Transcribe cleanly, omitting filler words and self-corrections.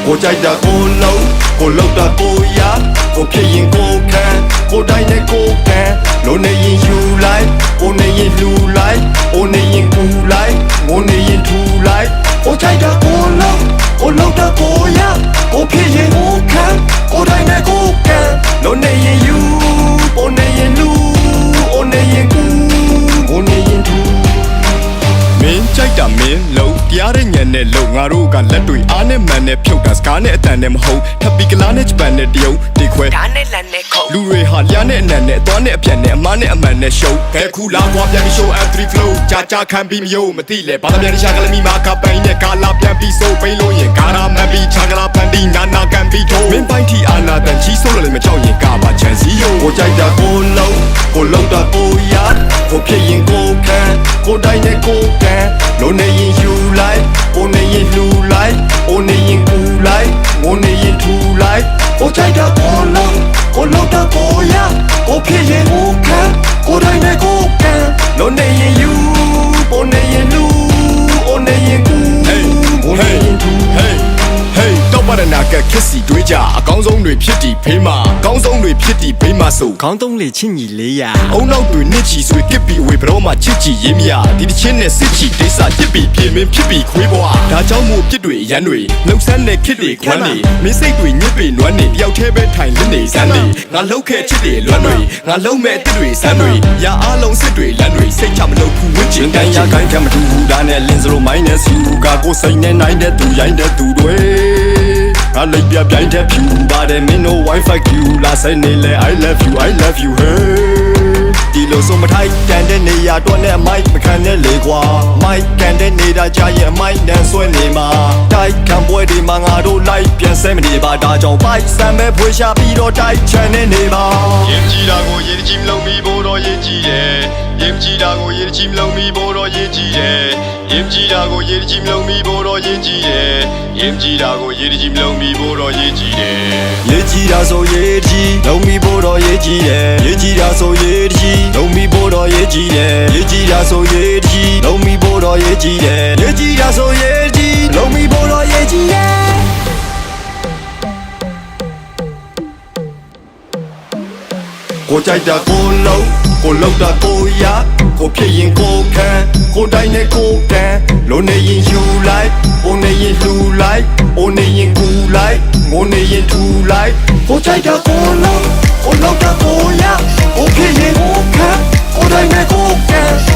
ကိုကြိုက်တာကိုလုံးကိုလောက်တာကိုရကိုဖြစ်ရင်ကိုခံကိုတိုင်းနဲ့ကိုကန်လုံးနေရင်ယူလိုက်ကိုနေရင်လူလိုက်အိုနေရင်ကူလိုက်ငိုနေရင်ထူလိုက်ကိုကြိုက်တာကိုလုံးကိုလောက်တာကိုရကိုဖြစ်ရင်ကိုခံကိုတိုင်းနဲ့ကိုကန်လုံးနေရင်ယူကိုနေရင်လူအိုနေရင်ကူငိုနေရင်ထူမင်းကြိုက်တာမင်းလုံးတရားတဲ့ညံနဲ့လုံးငါတို့ကလက်တွေအားနဲ့မှန်နဲ့ဖြုတ်တာစကားနဲ့အတန်နဲ့မဟုတ်ထပ်ပြီးကလားနဲ့ဂျပန်နဲ့တရုတ်ဒီခွဲဒါနဲ့လန်နဲ့ခုံလူတွေဟာလျားနဲ့အနံနဲ့အသွားနဲ့အပြတ်နဲ့အမားနဲ့အမှန်နဲ့ရှုံးခဲခုလာကွာပြန်ပြီး show F3 flow ကြာခံပြီးမယုံမသိလဲဘာသာပြန်ရှာကလမီမာကပိန်နဲ့ကာလာပြန်ပြီးစိုးပိန်လို့ရင်ကာရာမန်ပြီးချာကလာပန်ဒီနာကန်ပြီးထိုးမင်းပိုက်တီအာနာတန်ချီဆိုးလို့လည်းမကြောက်ရင်ကာပါချန်စီယိုကိုကြိုက်တာကိုလုံးကိုလုံးတာကိုရကိုဖြစ်ရင်ကိုခံကိုတိုင်းနဲ့ကိုကန်လုံးနေရင်ယူလိုက်ကိုနေရင်လူလိုက်အိုနေရင်ကူလိုက်ငိုနေရင်ထူလိုက်ကိုကြိုက်တာကိုလုံးကိုလောက်တာကိုရကိုဖြစ်ရင်ကိုခံကိုတိုင်းနဲ့ကိုကန်လုံးနေရင်ယူကိုနေရင်လူအိုနေရင်ကူငိုနေရင်ထူတော့ပါရနာကခက်စီတွေးကြအကောင်းဆုံးတွေဖြစ်တည်ဖေးမှာအကောင်းဆုံးတွေဖြစ်တည်ဖေးမှာဆိုခေါင်းသုံးလေချင်းညီလေးရအုံနောက်တွေနှစ်ချီဆွေကစ်ပြီးအဝေဘရောမှာချစ်ချီရေးမရဒီတစ်ချင်းနဲ့စစ်ချီဒေသရစ်ပြီးပြင်မင်းဖြစ်ပြီးခွေးဘွားဒါကြောင့်မို့ပြစ်တွေရန်တွေလှုပ်ဆန်းတဲ့ခစ်တွေခွမ်းတွေမင်းစိတ်တွေညစ်ပေနွမ်းနေတယောက်တည်းပဲထိုင်လင်းနေစမ်းနေငါလှုပ်ခဲ့ချစ်တွေလွမ်းတွေငါလုံးမဲ့တစ်တွေစမ်းတွေရာအားလုံးစစ်တွေလမ်းတွေစိတ်ချမလို့ဖူဝင့်ချင်ကန်ရခိုင်းခံမထူဘူးဒါနဲ့လင်းစလိုမိုင်းနဲ့စီဘူးကကိုစိတ်နဲ့နိုင်တဲ့သူရိုင်းတဲ့သူတွေငါလိုက်ပြပြိုင်တဲ့ဖြူပါတယ်မင်းတို့ wifi q လာဆိုင်နေလဲ I love you hey ဒီလိုဆိုမထိုက်တန်တဲ့နေရာတော့နဲ့မိုက်မခံနဲ့လေကွာမိုက်ကန်တဲ့နေတာကြာရင်မိုက်နဲ့ဆွဲနေမှာတိုက်ခံပွဲဒီမှာငါတို့လိုက်ပြန်ဆဲမနေပါဒါကြောင့်ပိုက်ဆံပဲဖွေရှာပြီးတော့တိုက်ချန်နေပါရင်ကြည့်တာကိုရင်ကြည့်မလုံးပြီးဖို့တော့ရင်ကြည့်တယ်ရင်ကြည့်တာကိုရင်ကြည့်မလုံးပြီးဖို့တော့ရင်ကြည့်တယ်ရင်ကြည့်တာကိုရင်ကြည့်မလုံးပြီးဖို့တော့ရင်ကြည့်တယ်ရင်ကြည့်တာကိုရင်ကြည့်မလုံးပြီးဖို့တော့ရင်ကြည့်တယ်ရင်ကြည့်တာဆိုရင်ကြည့်လုံးပြီးဖို့တော့ရင်ကြည့်တယ်ရင်ကြည့်တာဆိုရင်ကြည့်လုံးပြီးဖို့တော့ရင်ကြည့်တယ်ရင်ကြည့်တာဆိုရင်ကြည့်လုံးပြီးဖို့တော့ရင်ကြည့်တယ်ရင်ကြည့်တာဆိုရင်ကြည့်လုံးပြီးဖို့တော့ရင်ကြည့်တယ်ကိုကြိုက်တာကိုလုံးကိုလောက်တာကိုရကိုဖြစ်ရင်ကိုခံကိုတိုင်းနဲ့ကိုကန်လုံးနေရင်ယူလိုက်အိုနေရင်လူလိုက်အိုနေရင်ကူလိုက်ငိုနေရင်ထူလိုက်ကိုကြိုက်တာကိုလုံးကိုလောက်တာကိုရကိုဖြစ်ရင်ကိုခံကိုတိုင်းနဲ့ကိုကန်